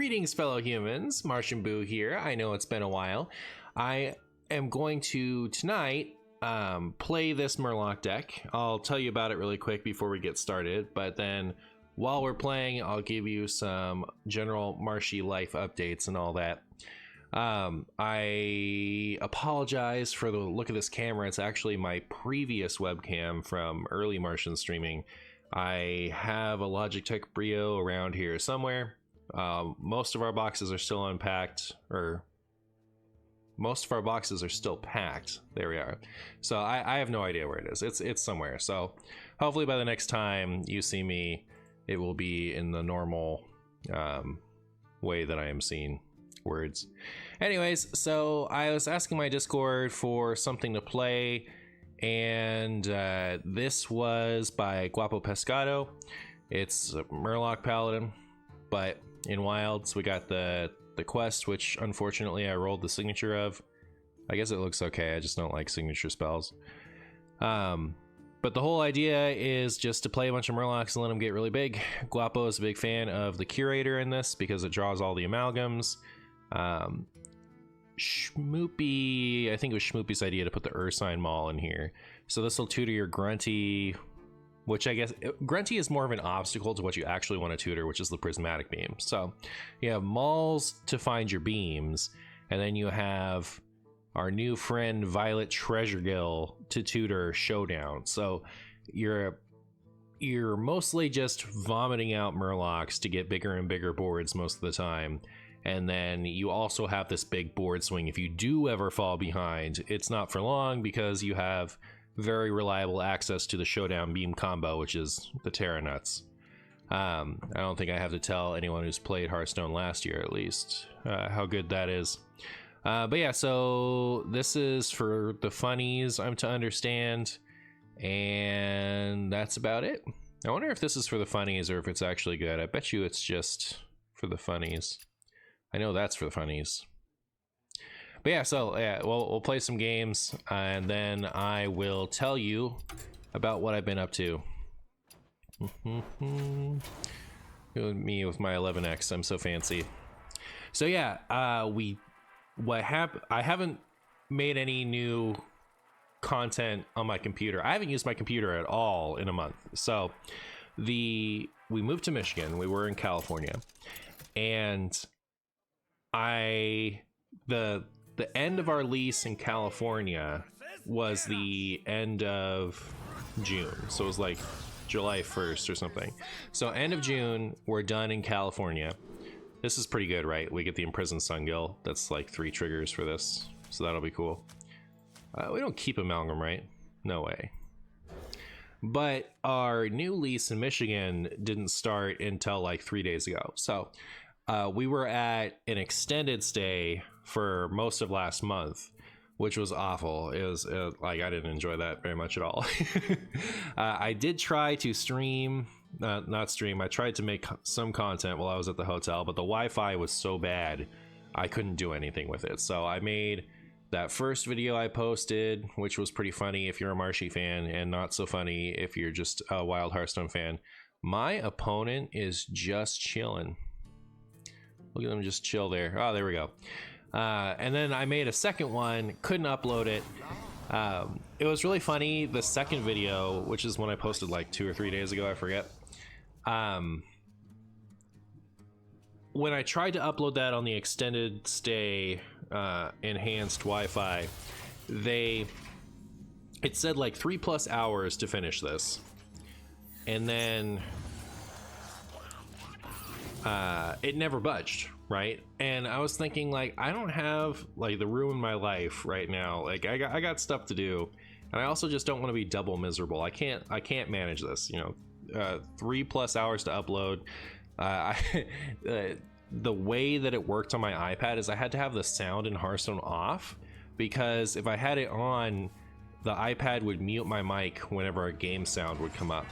Greetings, fellow humans. MartianBuu here. I know it's been a while. I am going to tonight play this Murloc deck. I'll tell you about it really quick before we get started, but then while we're playing, I'll give you some general Marshy life updates and all that. I apologize for the look of this camera. It's actually my previous webcam from early Martian streaming. I have a Logitech Brio around here somewhere. Most of our boxes are still unpacked, or most of our boxes are still packed. There we are. So I have no idea where it is. It's somewhere. So hopefully by the next time you see me, it will be in the normal way that I am seeing words. Anyways, so I was asking my Discord for something to play, and this was by GuapoPescado. It's a Murloc Paladin, but in Wilds we got the quest, which unfortunately I rolled the signature of. I guess it looks okay, I just don't like signature spells. But the whole idea is just to play a bunch of Murlocs and let them get really big. Guapo is a big fan of the Curator in this because it draws all the amalgams. Schmoopy, I think it was Schmoopy's idea to put the Ursine Maul in here. So this will tutor your Grunty, which I guess Grunty is more of an obstacle to what you actually want to tutor, which is the Prismatic Beam. So you have Mauls to find your beams, and then you have our new friend Violet Treasuregill to tutor Showdown. So you're mostly just vomiting out Murlocs to get bigger and bigger boards most of the time. And then you also have this big board swing. If you do ever fall behind, it's not for long because you have very reliable access to the Showdown Beam combo, which is the Terra Nuts. I don't think I have to tell anyone who's played Hearthstone last year, at least, how good that is. But yeah, so this is for the funnies, I'm to understand, and that's about it. I wonder if this is for the funnies or if it's actually good. I bet you it's just for the funnies. I know that's for the funnies. But yeah, so yeah, we'll play some games, and then I will tell you about what I've been up to. Me with my 11x, I'm so fancy. So yeah, I haven't made any new content on my computer. I haven't used my computer at all in a month. So we moved to Michigan. We were in California, and the end of our lease in California was the end of June. So it was like July 1st or something. So end of June, we're done in California. This is pretty good, right? We get the Imprisoned Sungill. That's like 3 triggers for this. So that'll be cool. We don't keep Amalgam, right? No way. But our new lease in Michigan didn't start until like 3 days ago. So we were at an extended stay for most of last month, which was awful. It was like I didn't enjoy that very much at all. I did try to stream, not stream. I tried to make some content while I was at the hotel, but the Wi-Fi was so bad I couldn't do anything with it. So I made that first video I posted, which was pretty funny if you're a Marshy fan, and not so funny if you're just a Wild Hearthstone fan. My opponent is just chilling. Look at them just chill there. Oh, there we go. And then I made a second one, couldn't upload it. It was really funny. The second video, which is one I posted like 2 or 3 days ago, I forget. When I tried to upload that on the extended stay enhanced Wi-Fi, it said like 3+ hours to finish this. And then it never budged, right? And I was thinking, like, I don't have like the room in my life right now. Like I got stuff to do, and I also just don't want to be double miserable. I can't manage this, you know. 3+ hours to upload. The way that it worked on my iPad is I had to have the sound in Hearthstone off, because if I had it on, the iPad would mute my mic whenever a game sound would come up.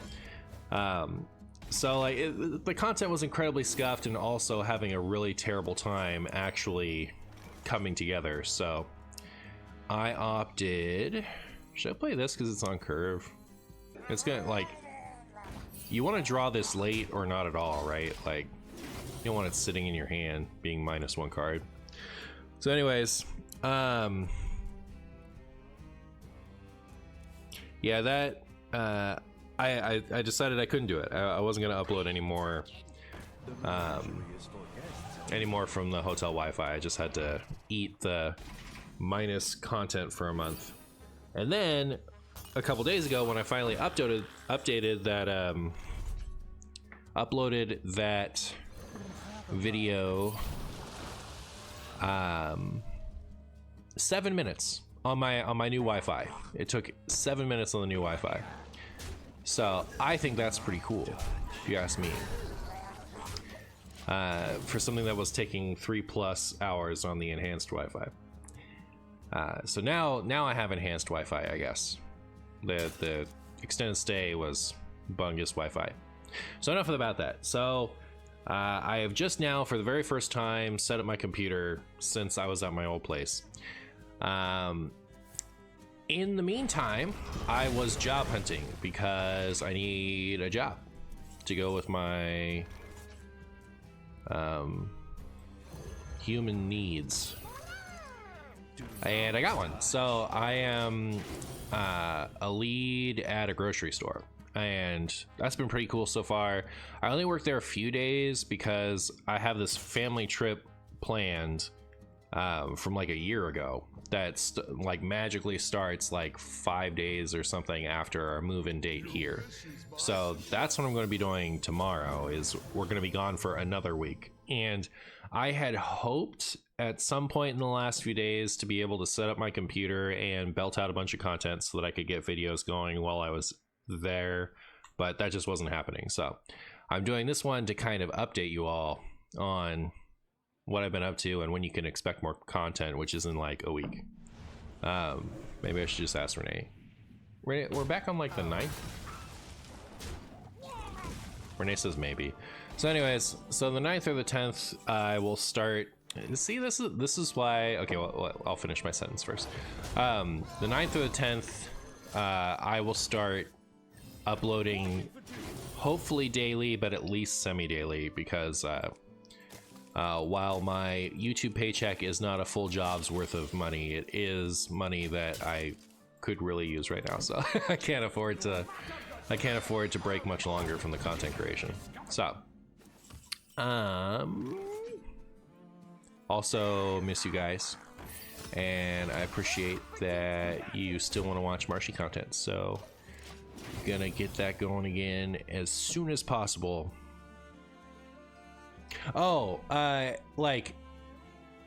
So like the content was incredibly scuffed, and also having a really terrible time actually coming together. So I opted, should I play this because it's on curve? It's gonna, like, you want to draw this late or not at all, right? Like You don't want it sitting in your hand being -1 card. So anyways, yeah, that I decided I couldn't do it. I wasn't gonna upload anymore from the hotel Wi-Fi. I just had to eat the minus content for a month. And then a couple days ago, when I finally updated that uploaded that video, 7 minutes on my new Wi-Fi. It took 7 minutes on the new Wi-Fi. So I think that's pretty cool, if you ask me. For something that was taking 3+ hours on the enhanced Wi-Fi. So now I have enhanced Wi-Fi, I guess. The extended stay was bungus Wi-Fi. So enough about that. So I have just now, for the very first time, set up my computer since I was at my old place. In the meantime, I was job hunting because I need a job to go with my human needs. And I got one. So I am a lead at a grocery store, and that's been pretty cool so far. I only worked there a few days because I have this family trip planned from like a year ago that's like magically starts like 5 days or something after our move-in date here. So that's what I'm going to be doing tomorrow. Is we're going to be gone for another week, and I had hoped at some point in the last few days to be able to set up my computer and belt out a bunch of content so that I could get videos going while I was there, but that just wasn't happening. So I'm doing this one to kind of update you all on what I've been up to and when you can expect more content, which is in like a week. Maybe I should just ask Renee. We're back on like the 9th? Renee says maybe. So anyways, so the 9th or the 10th, I will start. See, this is why. Okay, well, I'll finish my sentence first. The 9th or the 10th, I will start uploading, hopefully daily, but at least semi-daily, because while my YouTube paycheck is not a full job's worth of money, it is money that I could really use right now. So I can't afford to break much longer from the content creation. So, also miss you guys, and I appreciate that you still want to watch Marshy content. So, gonna get that going again as soon as possible. Oh, like,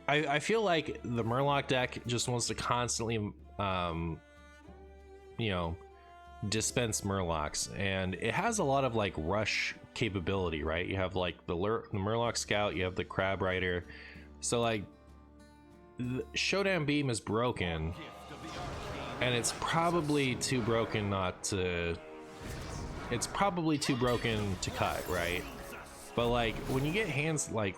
I feel like the Murloc deck just wants to constantly, you know, dispense Murlocs, and it has a lot of like rush capability, right? You have like the Murloc Scout, you have the Crab Rider, so like the Showdown Beam is broken, and it's probably too broken to cut, right? But like when you get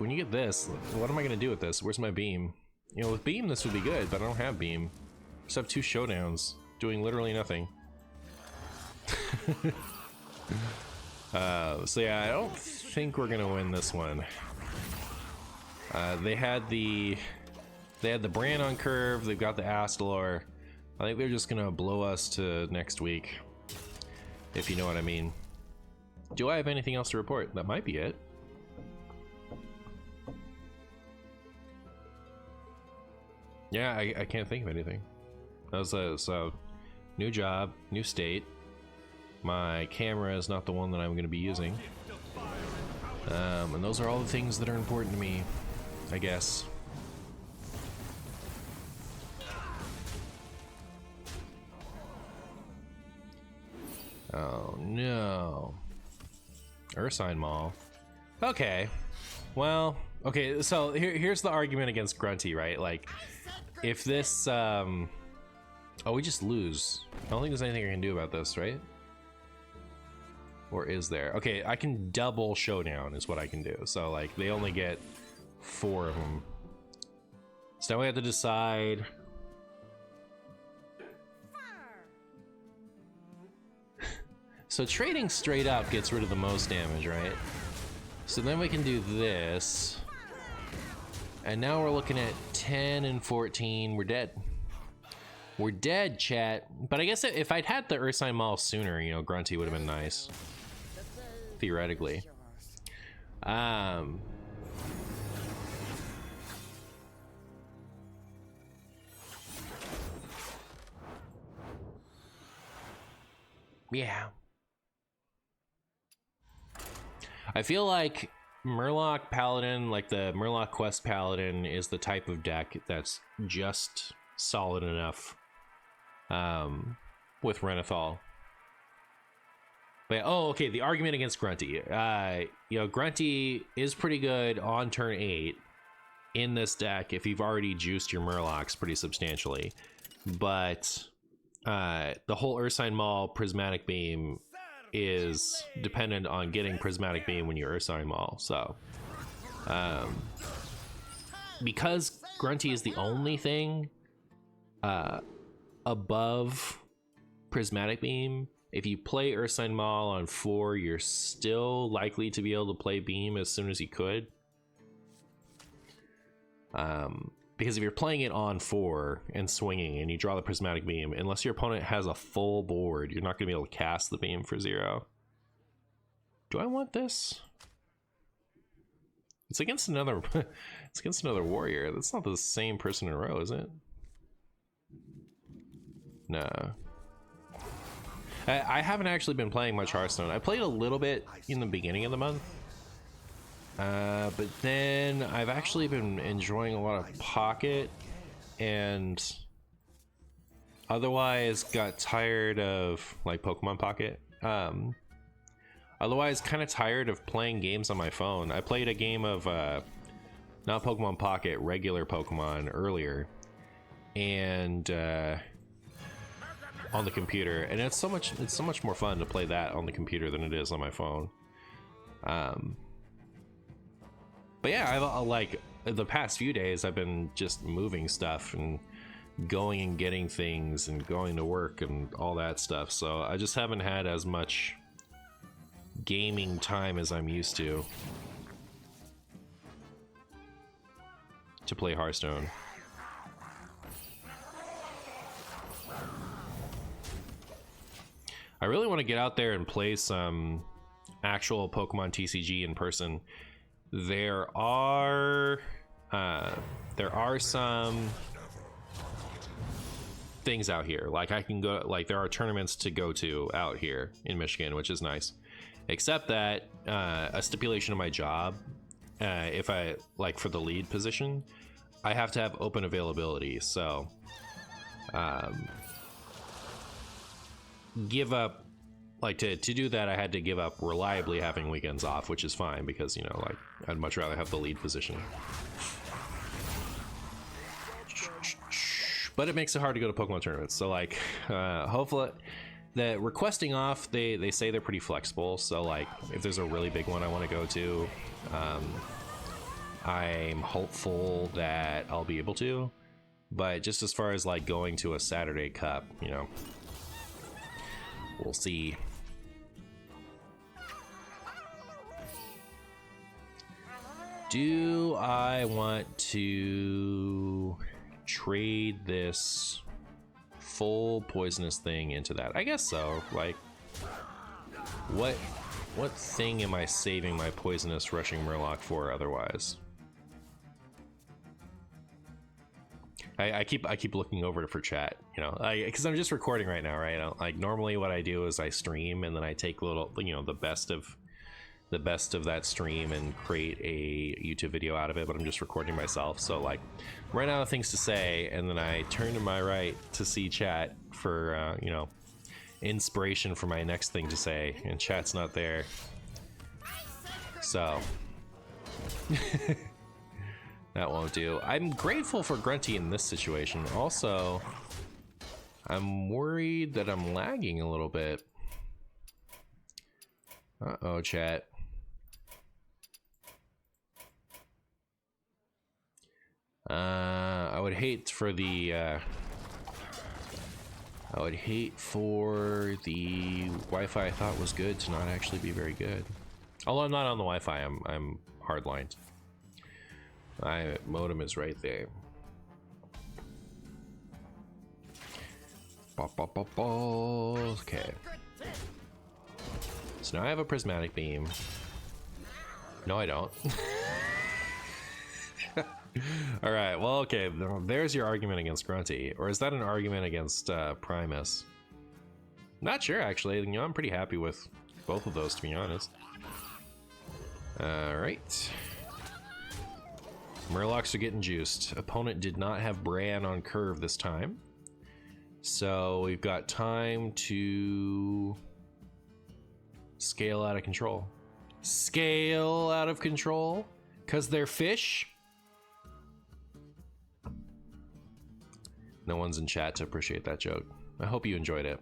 when you get this, what am I gonna do with this? Where's my beam? You know, with beam this would be good, but I don't have beam. I just have 2 showdowns doing literally nothing. So yeah, I don't think we're gonna win this one. They had the Bran on curve, they've got the Astalor. I think they're just gonna blow us to next week, if you know what I mean. Do I have anything else to report? That might be it. Yeah, I can't think of anything. That was so new job, new state. My camera is not the one that I'm going to be using. And those are all the things that are important to me, I guess. Oh no. Ursine Mall. Okay. Well, okay, so here's the argument against Grunty, right? Like, if this, oh, we just lose. I don't think there's anything I can do about this, right? Or is there? Okay, I can double Showdown is what I can do. So, like, they only get 4 of them. So now we have to decide. So trading straight up gets rid of the most damage, right? So then we can do this. And now we're looking at 10 and 14. We're dead. We're dead, chat. But I guess if I'd had the Ursine Maul sooner, you know, Grunty would have been nice. Theoretically. Yeah. I feel like Murloc Paladin, like the Murloc Quest Paladin, is the type of deck that's just solid enough with Renathal. But oh, okay, the argument against Grunty. You know, Grunty is pretty good on turn 8 in this deck if you've already juiced your Murlocs pretty substantially. But the whole Ursine Maul Prismatic Beam is dependent on getting Prismatic Beam when you Ursine Maul. So because Grunty is the only thing above Prismatic Beam, if you play Ursine Maul on 4, you're still likely to be able to play Beam as soon as you could. Because if you're playing it on 4 and swinging and you draw the Prismatic Beam, unless your opponent has a full board, you're not going to be able to cast the beam for 0. Do I want this? It's against another it's against another warrior. That's not the same person in a row, is it? No. I haven't actually been playing much Hearthstone. I played a little bit in the beginning of the month. But then I've actually been enjoying a lot of Pocket, and otherwise got tired of like Pokemon Pocket. Otherwise kind of tired of playing games on my phone. I played a game of not Pokemon Pocket, regular Pokemon earlier, and on the computer, and it's so much more fun to play that on the computer than it is on my phone. But yeah, I like the past few days I've been just moving stuff and going and getting things and going to work and all that stuff, so I just haven't had as much gaming time as I'm used to play Hearthstone. I really want to get out there and play some actual Pokemon TCG in person. There are some things out here. Like I can go, like there are tournaments to go to out here in Michigan, which is nice. Except that a stipulation of my job, if I like for the lead position, I have to have open availability. So give up. Like to do that, I had to give up reliably having weekends off, which is fine because, you know, like I'd much rather have the lead position. But it makes it hard to go to Pokemon tournaments. So like, hopefully, the requesting off, they say they're pretty flexible. So like, if there's a really big one I want to go to, I'm hopeful that I'll be able to. But just as far as like going to a Saturday Cup, you know, we'll see. Do I want to trade this full poisonous thing into that? I guess so. Like, what thing am I saving my poisonous rushing Murloc for otherwise? I keep looking over for chat, you know, because I'm just recording right now, right? Like normally what I do is I stream and then I take little, you know, the best of that stream and create a YouTube video out of it, but I'm just recording myself. So like, run out of things to say, and then I turn to my right to see chat for you know, inspiration for my next thing to say, and chat's not there. So that won't do. I'm grateful for Grunty in this situation. Also, I'm worried that I'm lagging a little bit. Uh-oh, chat. I would hate for the Wi-Fi I thought was good to not actually be very good. Although I'm not on the Wi-Fi, I'm hardlined. My modem is right there. Okay. So now I have a prismatic beam. No, I don't. All right. Well, okay. There's your argument against Grunty, or is that an argument against Primus? Not sure, actually. You know, I'm pretty happy with both of those, to be honest. All right. Murlocs are getting juiced. Opponent did not have Bran on curve this time. So we've got time to scale out of control. Scale out of control? Because they're fish? No one's in chat to appreciate that joke. I hope you enjoyed it.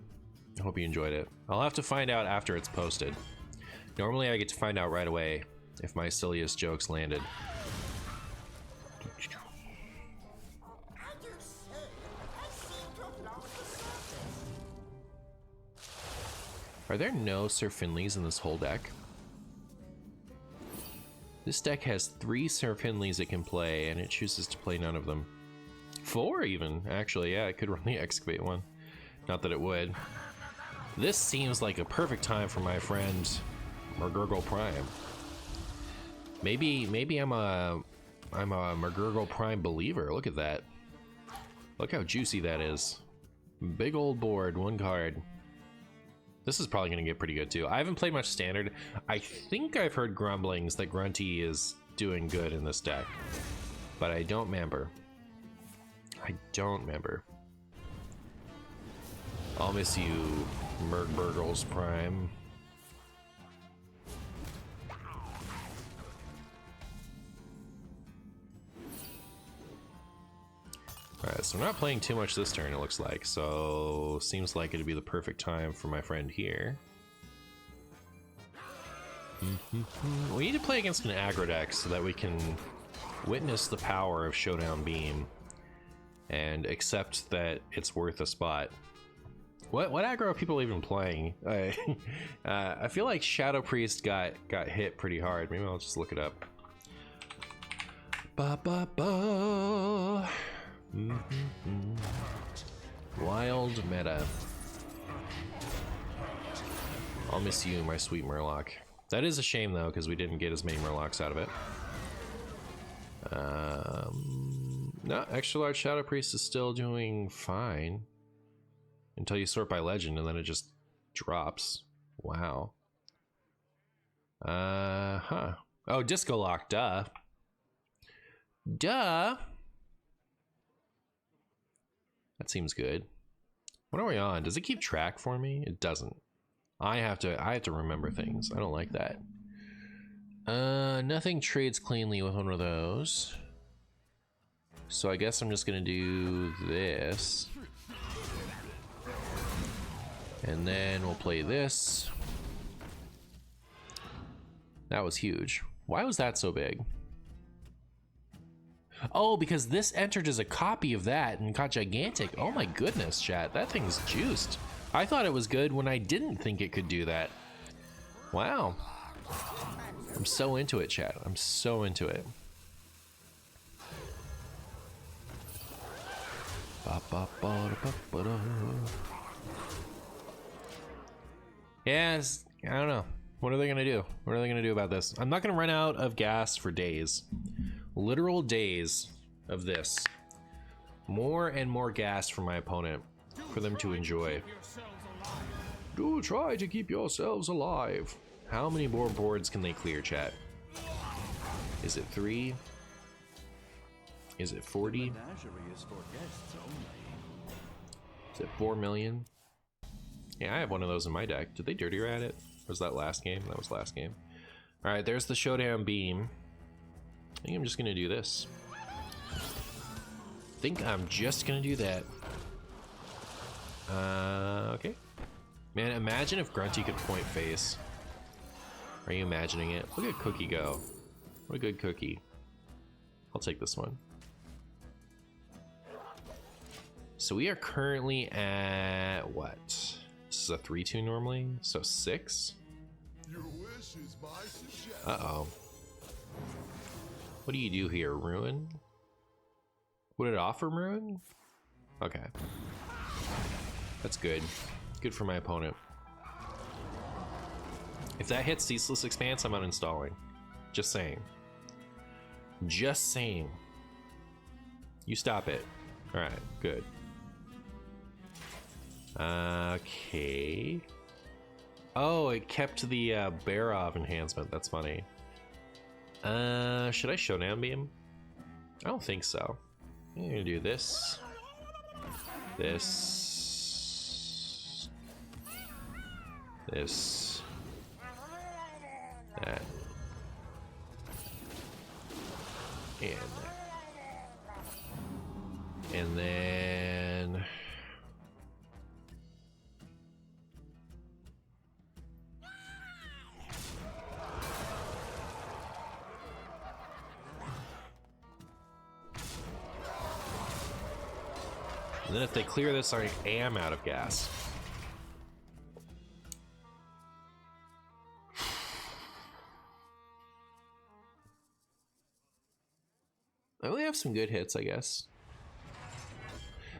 I hope you enjoyed it. I'll have to find out after it's posted. Normally I get to find out right away if my silliest jokes landed. Are there no Sir Finleys in this whole deck? This deck has 3 Sir Finleys it can play, and it chooses to play none of them. 4 even, actually. Yeah, it could run the Excavate one. Not that it would. This seems like a perfect time for my friend Murgurgle Prime. Maybe I'm a Murgurgle Prime believer. Look at that. Look how juicy that is. Big old board, 1 card. This is probably going to get pretty good too. I haven't played much Standard. I think I've heard grumblings that Grunty is doing good in this deck, but I don't remember. I don't remember. I'll miss you, Murgurgles Prime. Alright, so we're not playing too much this turn, it looks like, so seems like it'd be the perfect time for my friend here. We need to play against an aggro deck so that we can witness the power of Showdown Beam and accept that it's worth a spot. What aggro are people even playing? I feel like Shadow Priest got hit pretty hard. Maybe I'll just look it up. Ba ba ba. Wild meta. I'll miss you, my sweet Murloc. That is a shame though, because we didn't get as many Murlocs out of it. No, extra large Shadow Priest is still doing fine until you sort by legend, and then it just drops. Wow. Oh, Disco Lock, duh. Duh. That seems good. What are we on? Does it keep track for me? It doesn't. I have to remember things. I don't like that. Nothing trades cleanly with one of those. So I guess I'm just gonna do this. And then we'll play this. That was huge. Why was that so big? Oh, because this entered as a copy of that and got gigantic. Oh my goodness, chat. That thing's juiced. I thought it was good when I didn't think it could do that. Wow. I'm so into it, chat. I'm so into it. Yes, I don't know. What are they gonna do? What are they gonna do about this? I'm not gonna run out of gas for days. Literal days of this. More and more gas for my opponent for them to enjoy. Do try to keep yourselves alive. How many more boards can they clear, chat? Is it 3? Is it 40? Is it 4 million? Yeah, I have one of those in my deck. Did they dirty rat it? Was that last game? That was last game. Alright, there's the Showdown Beam. I think I'm just gonna do this. Okay. Man, imagine if Grunty could point face. Are you imagining it? Look at Cookie go. What a good cookie. I'll take this one. So we are currently at what? This is a 3-2 normally, so 6. Uh-oh. What do you do here, Ruin? Would it offer Ruin? Okay. That's good. Good for my opponent. If that hits Ceaseless Expanse, I'm uninstalling. Just saying. Just saying. You stop it. Alright, good. Okay. Oh, it kept the Barov enhancement. That's funny. Should I Showdown Beam? I don't think so. I'm gonna do this. This. This. That. And that. And then... And then if they clear this, I am out of gas. I only have some good hits, I guess.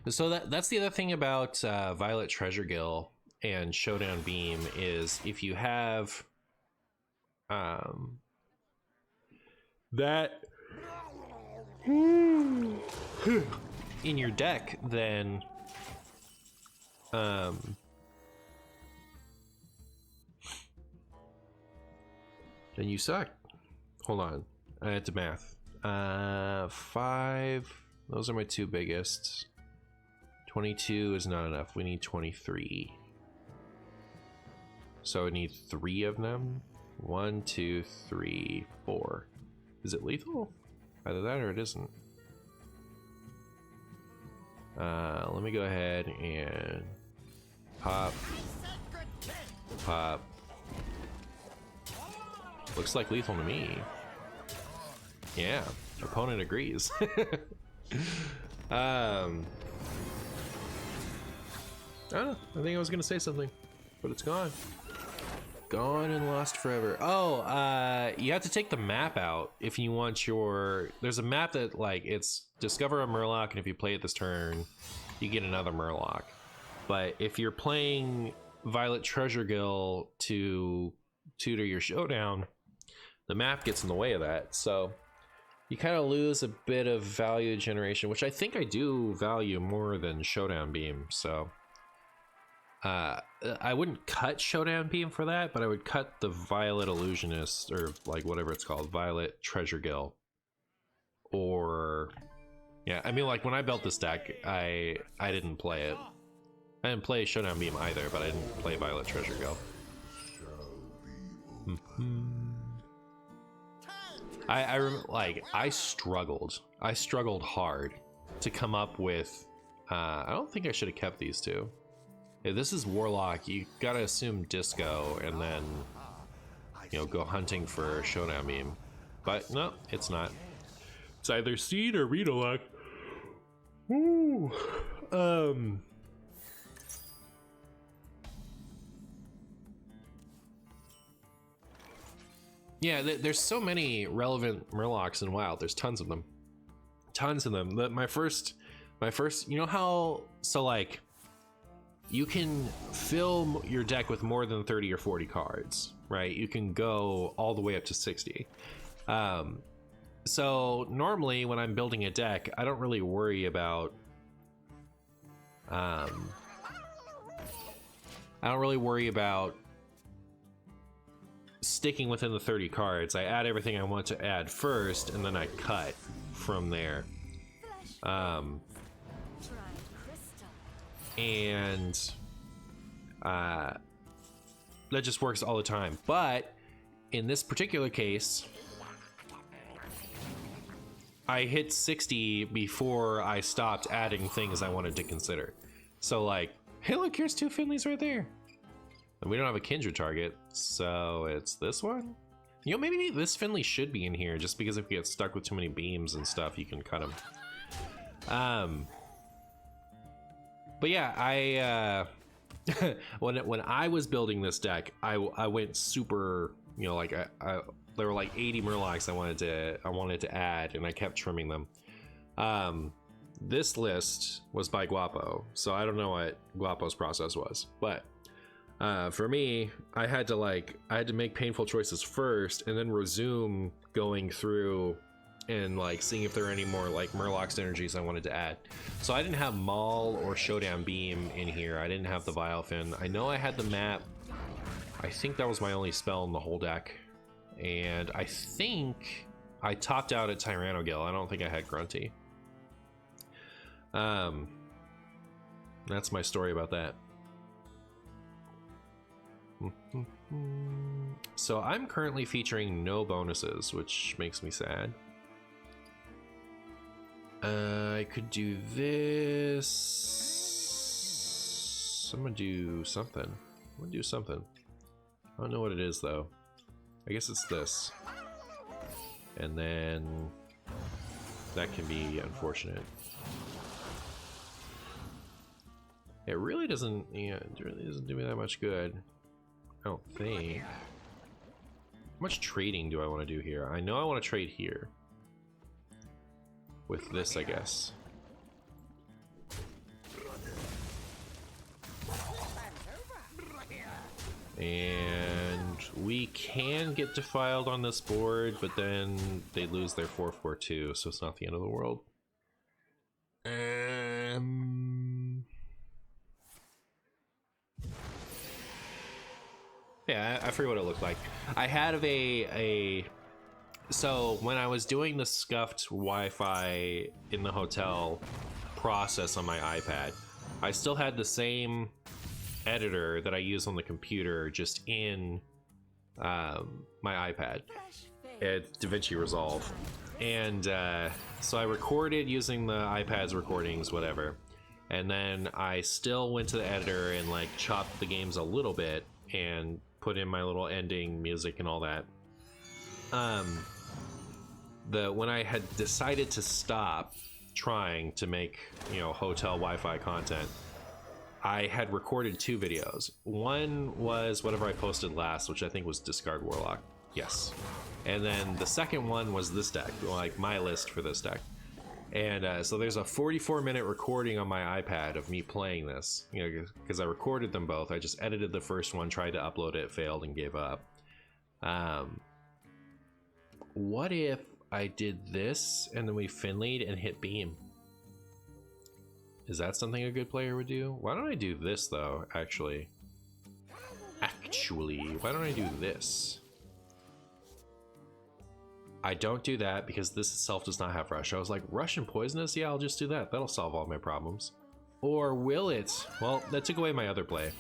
So that's the other thing about Violet Treasure Gill and Showdown Beam is if you have that in your deck, then then you suck. Hold on, I had to math. 5. Those are my two biggest. 22 is not enough. We need 23. So I need 3 of them. 1, 2, 3, 4. Is it lethal? Either that or it isn't. Let me go ahead and pop. Pop. Looks like lethal to me. Yeah, opponent agrees. I don't know. I think I was gonna say something, but it's gone. Gone and lost forever. Oh, you have to take the map out if you want your... There's a map that, like, it's discover a Murloc, and if you play it this turn, you get another Murloc. But if you're playing Violet Treasure Gill to tutor your Showdown, the map gets in the way of that, so you kind of lose a bit of value generation, which I think I do value more than Showdown Beam, so... I wouldn't cut Showdown Beam for that, but I would cut the Violet Illusionist, or like whatever it's called, Violet Treasure Gill. Or, yeah, I mean, like when I built this deck, I didn't play it. I didn't play Showdown Beam either, but I didn't play Violet Treasure Gill. I remember, like, I struggled hard to come up with, I don't think I should have kept these two. If this is Warlock, you gotta assume Disco and then, you know, go hunting for Showdown Beam. But no, it's not. It's either Seed or Read-A-Lock. Woo. Yeah, there's so many relevant Murlocs in Wild. There's tons of them. Tons of them. My first, you know how, so like, you can fill your deck with more than 30 or 40 cards, right? You can go all the way up to 60. So normally when I'm building a deck, I don't really worry about sticking within the 30 cards. I add everything I want to add first, and then I cut from there. And that just works all the time. But in this particular case, I hit 60 before I stopped adding things I wanted to consider. So like, hey look, here's 2 Finleys right there. And we don't have a Kindred target, so it's this one? You know, maybe this Finley should be in here, just because if you get stuck with too many beams and stuff, you can cut them. But yeah, when I was building this deck, I went super, you know, like there were like 80 Murlocs I wanted to add, and I kept trimming them. This list was by Guapo, so I don't know what Guapo's process was, but for me, I had to make painful choices first, and then resume going through and like seeing if there are any more like Murloc synergies I wanted to add. So I didn't have Maul or Showdown Beam in here. I didn't have the Vilephin. I know I had the map. I think that was my only spell in the whole deck, and I think I topped out at Tyrannogill. I don't think I had Grunty. That's my story about that. So I'm currently featuring no bonuses, which makes me sad. I could do this. I'm gonna do something. I don't know what it is though. I guess it's this. And then that can be unfortunate. It really doesn't, yeah, it really doesn't do me that much good. I don't think. How much trading do I want to do here? I know I want to trade here. With this, I guess. And we can get defiled on this board, but then they lose their 4/4/2, so it's not the end of the world. Yeah, I forget what it looked like. I had so when I was doing the scuffed Wi-Fi in the hotel process on my iPad, I still had the same editor that I use on the computer just in my iPad at DaVinci Resolve. And so I recorded using the iPad's recordings, whatever. And then I still went to the editor and like chopped the games a little bit and put in my little ending music and all that. When I had decided to stop trying to make, you know, hotel Wi-Fi content, I had recorded 2 videos. One was whatever I posted last, which I think was Discard Warlock. Yes. And then the second one was this deck, like my list for this deck. And so there's a 44-minute recording on my iPad of me playing this, you know, because I recorded them both. I just edited the first one, tried to upload it, failed, and gave up. What if I did this and then we Finley'd and hit beam? Is that something a good player would do? Why don't I do this though, actually? Why don't I do this? I don't do that because this itself does not have rush. I was like, rush and poisonous? Yeah, I'll just do that. That'll solve all my problems. Or will it? Well, that took away my other play.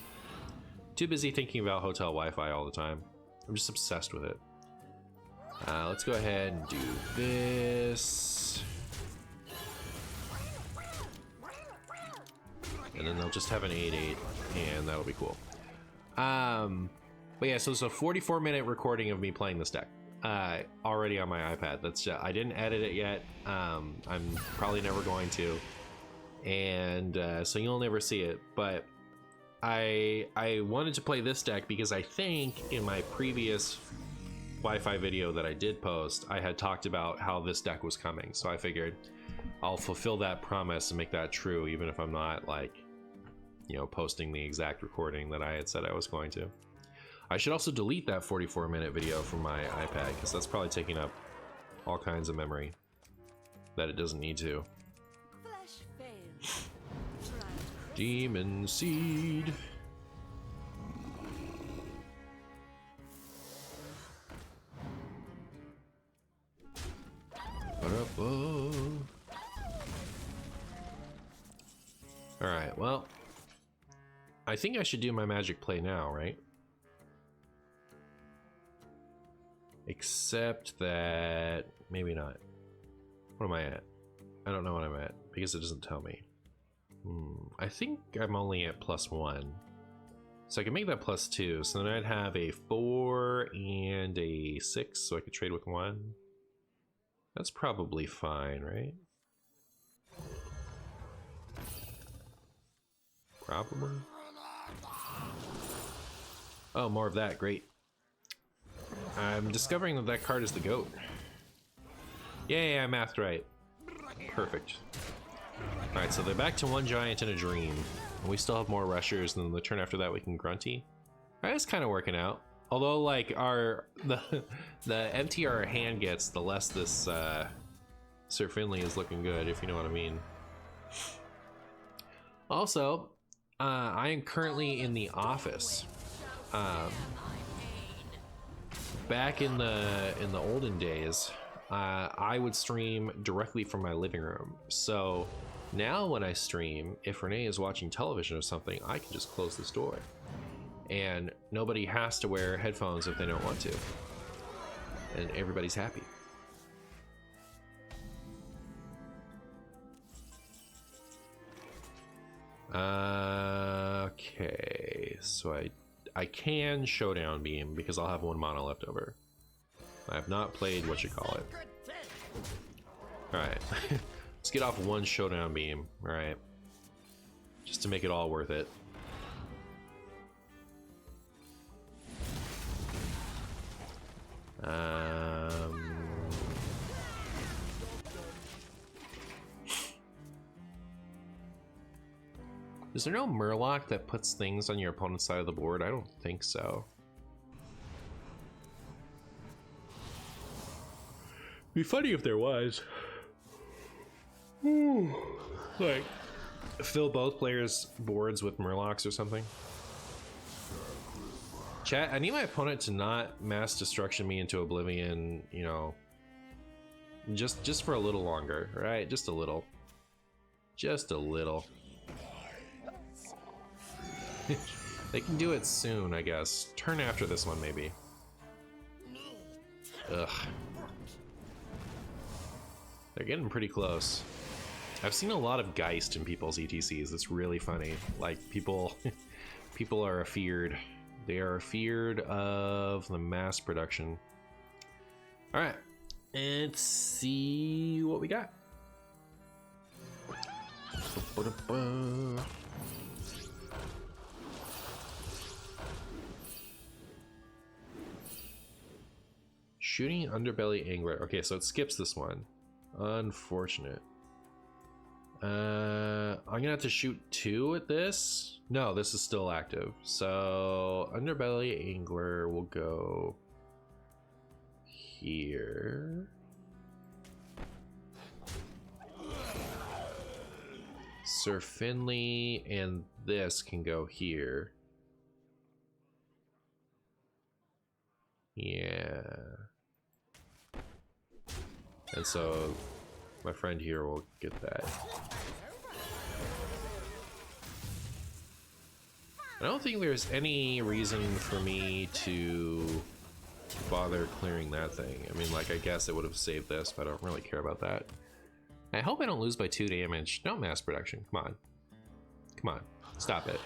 Too busy thinking about hotel Wi-Fi all the time. I'm just obsessed with it. Let's go ahead and do this. And then they'll just have an 8/8, and that'll be cool. But yeah, so it's a 44-minute recording of me playing this deck. Already on my iPad. That's I didn't edit it yet. I'm probably never going to, and so you'll never see it. But I wanted to play this deck because I think in my previous Wi-Fi video that I did post, I had talked about how this deck was coming. So I figured I'll fulfill that promise and make that true, even if I'm not like, you know, posting the exact recording that I had said I was going to. I should also delete that 44-minute video from my iPad because that's probably taking up all kinds of memory that it doesn't need to. Demon Seed. Alright, well, I think I should do my magic play now, right? Except that maybe not. What am I at? I don't know what I'm at because it doesn't tell me. I think I'm only at +1. So I can make that +2. So then I'd have a 4 and a 6, so I could trade with 1. That's probably fine, right? Probably. Oh, more of that. Great. I'm discovering that that card is the GOAT. Yay, I mathed right. Perfect. Alright, so they're back to one giant in a dream. And we still have more rushers, and then the turn after that we can Grunty. Alright, it's kind of working out. Although, like, the emptier our hand gets, the less this Sir Finley is looking good, if you know what I mean. Also, I am currently in the office. Back in the olden days, I would stream directly from my living room. So now when I stream, if Renee is watching television or something, I can just close this door. And nobody has to wear headphones if they don't want to. And everybody's happy. Okay, so I can Showdown Beam because I'll have one mana left over. I have not played what you call it. Alright, let's get off one Showdown Beam, alright. Just to make it all worth it. Is there no Murloc that puts things on your opponent's side of the board? I don't think so. Be funny if there was. Like, fill both players' boards with Murlocs or something. Chat, I need my opponent to not mass destruction me into oblivion, you know, just for a little longer, right? Just a little. Just a little. They can do it soon, I guess. Turn after this one, maybe. Ugh. They're getting pretty close. I've seen a lot of Geist in people's ETCs. It's really funny. Like, people are afeared. They are afeared of the mass production. Alright. Let's see what we got. Shooting Underbelly Angler. Okay, so it skips this one. Unfortunate. I'm gonna have to shoot 2 at this. No, this is still active. So Underbelly Angler will go here. Sir Finley and this can go here. Yeah. And so my friend here will get that. I don't think there's any reason for me to bother clearing that thing. I mean, like, I guess it would have saved this, but I don't really care about that. I hope I don't lose by 2 damage. No mass production. Come on. Come on. Stop it.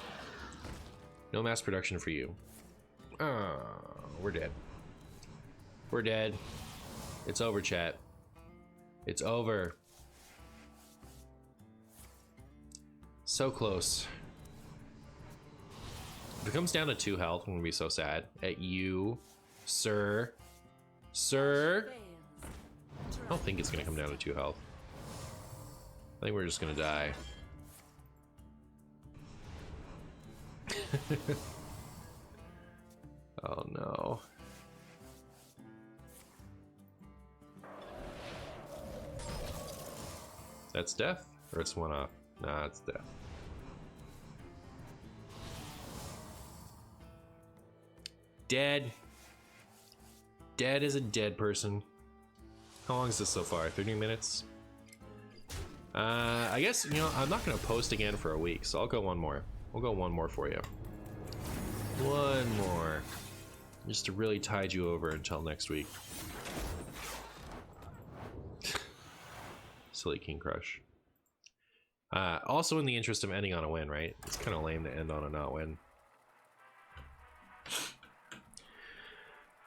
No mass production for you. Oh, we're dead. We're dead. It's over, chat. It's over. So close. If it comes down to 2 health, I'm gonna be so sad. At you, sir. Sir! I don't think it's gonna come down to 2 health. I think we're just gonna die. Oh no. That's death? Or it's 1 off? Nah, it's death. Dead. Dead is a dead person. How long is this so far? 30 minutes? I guess, you know, I'm not gonna post again for a week, so I'll go 1 more. We'll go 1 more for you. 1 more. Just to really tide you over until next week. Silly King Crush. Also in the interest of ending on a win, right? It's kind of lame to end on a not win.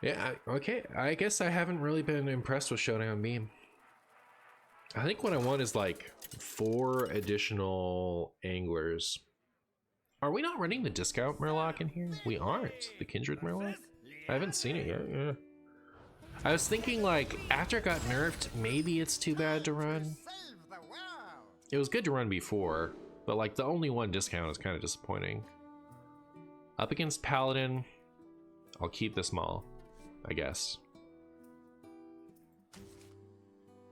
Yeah, okay. I guess I haven't really been impressed with Showdown Beam. I think what I want is like 4 additional anglers. Are we not running the discount Murloc in here? We aren't. The Kindred Murloc? I haven't seen it yet, yeah. I was thinking, like, after it got nerfed, maybe it's too bad to run. It was good to run before, but, like, the only one discount is kind of disappointing. Up against Paladin, I'll keep this Maul, I guess.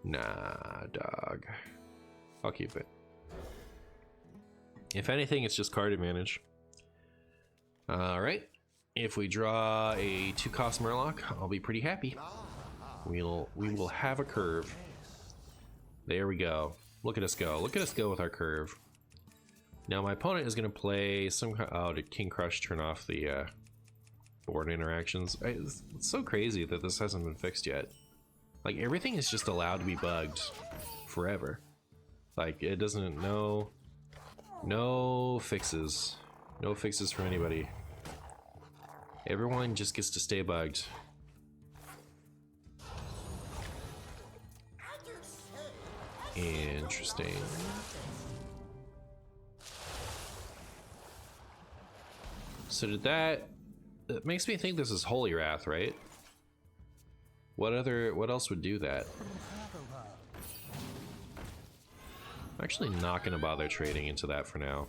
Nah, dog. I'll keep it. If anything, it's just card advantage. Alright. If we draw a 2-cost Murloc, I'll be pretty happy. We will have a curve. There we go. Look at us go. Look at us go with our curve. Now my opponent is going to play some kind. Oh, did King Crush turn off the board interactions? It's so crazy that this hasn't been fixed yet. Like, everything is just allowed to be bugged forever. Like, it doesn't know. No fixes. No fixes from anybody. Everyone just gets to stay bugged. Interesting. So did that... It makes me think this is Holy Wrath, right? What else would do that? I'm actually not gonna bother trading into that for now.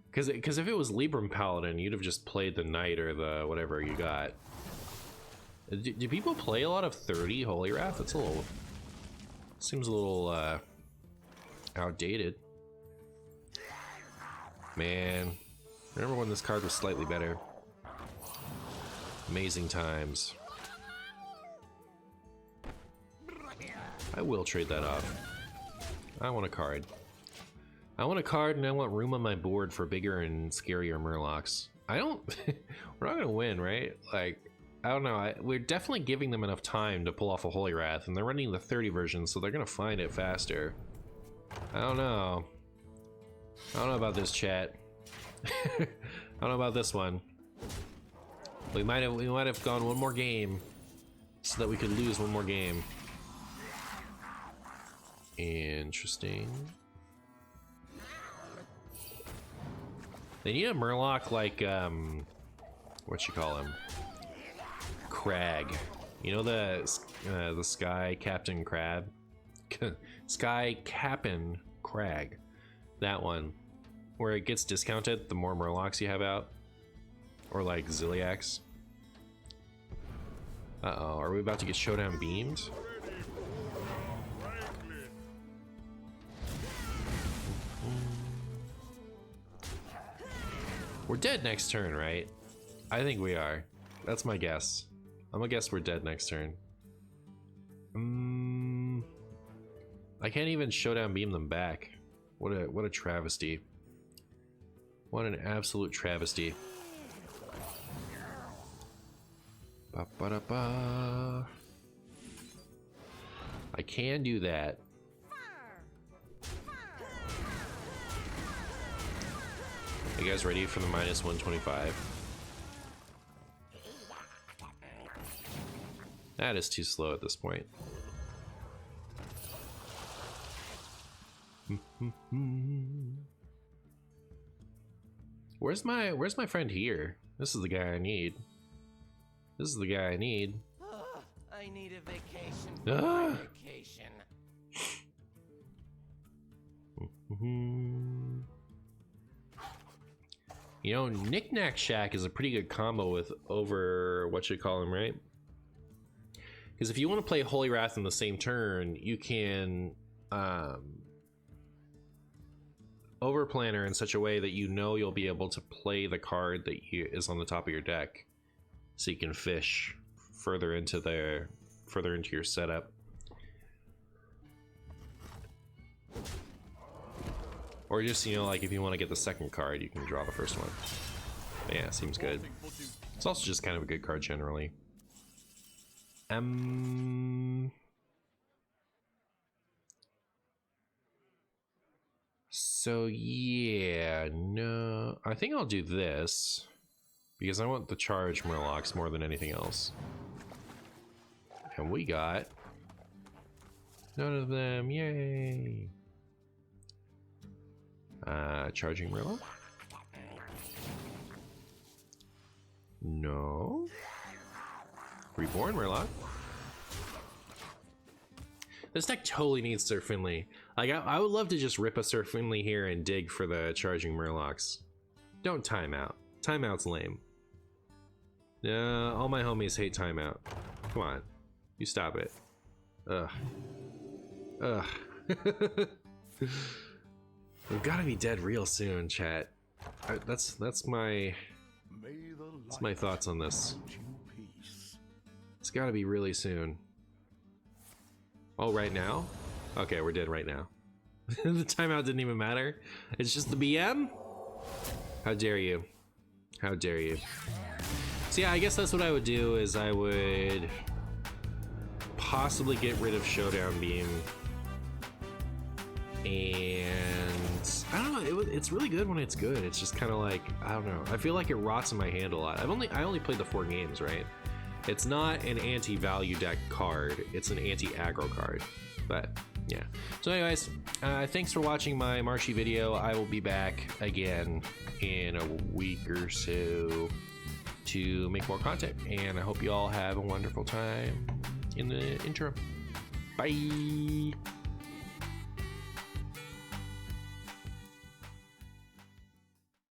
Because if it was Libram Paladin, you'd have just played the Knight or the whatever you got. Do people play a lot of 30 Holy Wrath? That's a little... Seems a little outdated. Man, remember when this card was slightly better? Amazing times. I will trade that off. I want a card. I want a card, and I want room on my board for bigger and scarier Murlocs. I don't... We're not gonna win, right? Like, I don't know. We're definitely giving them enough time to pull off a Holy Wrath, and they're running the 30 version, so they're gonna find it faster. I don't know. I don't know about this, chat. I don't know about this one. We might have gone one more game so that we could lose one more game. Interesting. They need a Murloc like what you call him? Crag. You know the Sky Captain Crab? Sky Cap'n Crag. That one. Where it gets discounted the more Murlocs you have out. Or like Ziliax. Uh-oh, are we about to get Showdown beamed? We're dead next turn, right? I think we are. That's my guess. I'm gonna guess we're dead next turn. I can't even Showdown beam them back. What a travesty. What an absolute travesty. Ba -ba -da -ba. I can do that. You guys ready for the minus 125? That is too slow at this point. Where's my friend here? This is the guy I need. This is the guy I need. I need a vacation. Vacation. You know, Knick-Knack Shack is a pretty good combo with over what you call him, right? Because if you want to play Holy Wrath in the same turn, you can overplanner in such a way that you know you'll be able to play the card that is on the top of your deck, so you can fish further into your setup. Or just, you know, like if you want to get the second card, you can draw the first one. But yeah, seems good. It's also just kind of a good card generally. So yeah, no, I think I'll do this because I want the charge Murlocs more than anything else. And we got none of them, yay! Charging Murloc? No. Reborn Murloc. This deck totally needs Sir Finley. Like, I would love to just rip a Sir Finley here and dig for the Charging Murlocs. Don't timeout. Timeout's lame. All my homies hate timeout. Come on. You stop it. Ugh. Ugh. We've got to be dead real soon, chat. That's my thoughts on this. It's got to be really soon. Oh, right now? Okay, we're dead right now. The timeout didn't even matter. It's just the BM? How dare you? How dare you? So yeah, I guess that's what I would do, is I would possibly get rid of Showdown Beam. And I don't know, it's really good when it's good. It's just kind of like, I don't know. I feel like it rots in my hand a lot. I only played the 4 games, right? It's not an anti-value deck card. It's an anti-aggro card. But yeah. So anyways, thanks for watching my Marshy video. I will be back again in a week or so to make more content. And I hope you all have a wonderful time in the interim. Bye.